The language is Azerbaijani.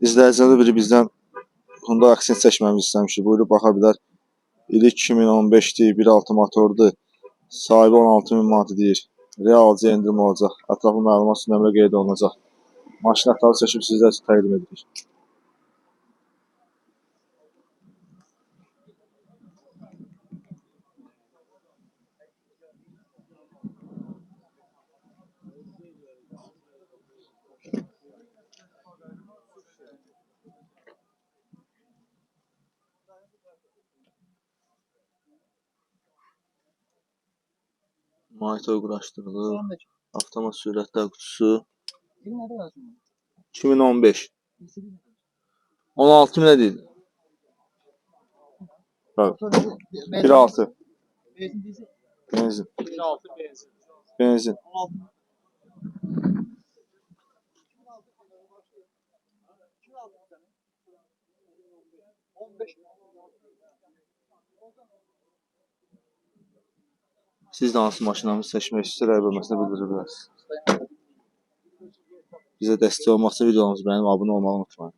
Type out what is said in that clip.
İzləyicilərdə biri bizdən Hyundai Accent çəkməmizi istəmişdi. Buyurub baxa bilər. İli 2015-dir, 1.6 motordur. Sahibi 16.000 manat deyir. Real alıcıya endirim olacaq. Ətraflı məlumat üçün nömrə qeyd olunacaq. Maşın ətrafı çəkib sizlər üçün təqdim edirik. Monitor quraşdırılır. Avtomat sürətlər qutusu. 2015. 16 nə deyil? 1.6. Benzin. Benzin. Siz də hansı maşınlarımızı seçmək istəyir, rəy bölməsində bildirə bilərsiniz. Bizə dəstək olmaq üçün videomuzu bəyənib abunə olmağı unutmayın.